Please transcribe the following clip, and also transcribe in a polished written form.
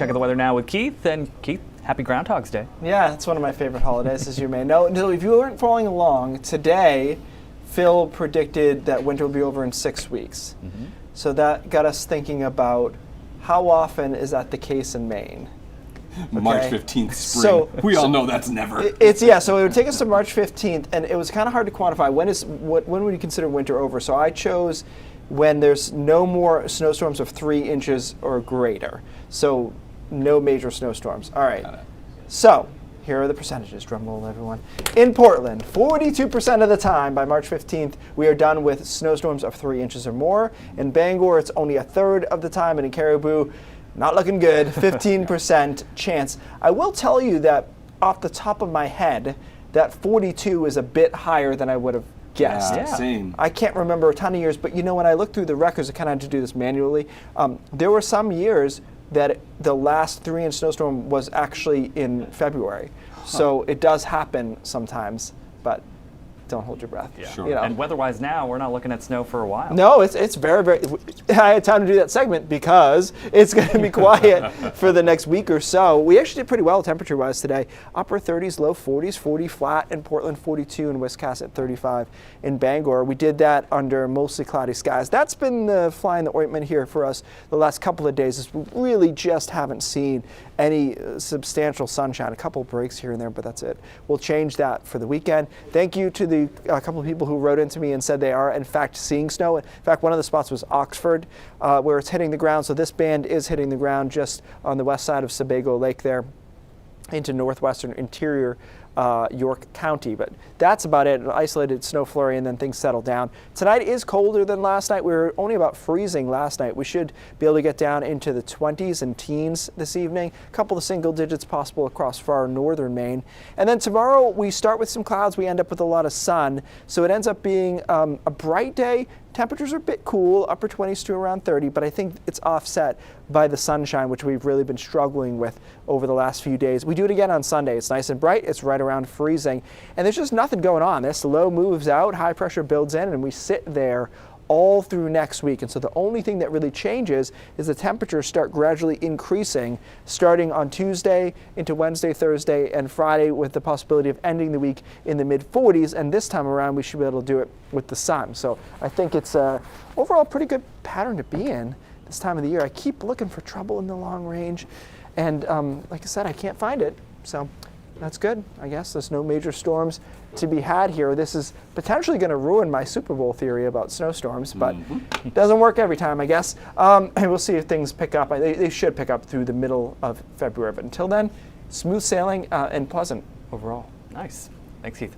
checking the weather now with Keith. And Keith, happy Groundhog's Day. Yeah, it's one of my favorite holidays, as you may know. If you weren't following along, today, Phil predicted that winter will be over in 6 weeks. Mm-hmm. So that got us thinking about how often is that the case in Maine? Okay. March 15th, spring. So, we all know that's never. So it would take us to March 15th, and it was kind of hard to quantify. When would you consider winter over? So I chose when there's no more snowstorms of 3 inches or greater. So no major snowstorms. All right. So here are the percentages. Drum roll, everyone. In Portland, 42% of the time by March 15th, we are done with snowstorms of 3 inches or more. In Bangor, it's only a third of the time, and in Caribou, not looking good, 15% chance. I will tell you that off the top of my head, that 42 is a bit higher than I would have guessed. Yeah, same. I can't remember a ton of years, but when I looked through the records, I kind of had to do this manually. There were some years that the last 3-inch snowstorm was actually in February. So it does happen sometimes, but don't hold your breath. Yeah. Sure. And weather-wise now, we're not looking at snow for a while. No, it's very, very... I had time to do that segment because it's going to be quiet for the next week or so. We actually did pretty well temperature-wise today. Upper 30s, low 40s, 40 flat in Portland, 42 in Wiscasset, 35 in Bangor. We did that under mostly cloudy skies. That's been the fly in the ointment here for us the last couple of days, is we really just haven't seen any substantial sunshine. A couple breaks here and there, but that's it. We'll change that for the weekend. Thank you to a couple of people who wrote into me and said they are, in fact, seeing snow. In fact, one of the spots was Oxford, where it's hitting the ground. So this band is hitting the ground just on the west side of Sebago Lake there into northwestern interior York County. But that's about it. An isolated snow flurry, and then things settle down. Tonight is colder than last night. We were only about freezing last night. We should be able to get down into the 20s and teens this evening. A couple of single digits possible across far northern Maine. And then tomorrow we start with some clouds. We end up with a lot of sun. So it ends up being a bright day. Temperatures are a bit cool, upper 20s to around 30, but I think it's offset by the sunshine, which we've really been struggling with over the last few days. We do it again on Sunday. It's nice and bright. It's right around freezing, and there's just nothing going on. This low moves out, high pressure builds in, and we sit there all through next week. And so the only thing that really changes is the temperatures start gradually increasing starting on Tuesday into Wednesday, Thursday, and Friday, with the possibility of ending the week in the mid-40s. And this time around, we should be able to do it with the sun. So I think it's overall pretty good pattern to be in this time of the year. I keep looking for trouble in the long range, and like I said, I can't find it. So that's good, I guess. There's no major storms to be had here. This is potentially going to ruin my Super Bowl theory about snowstorms, but it doesn't work every time, I guess. And we'll see if things pick up. They should pick up through the middle of February. But until then, smooth sailing and pleasant overall. Nice. Thanks, Keith.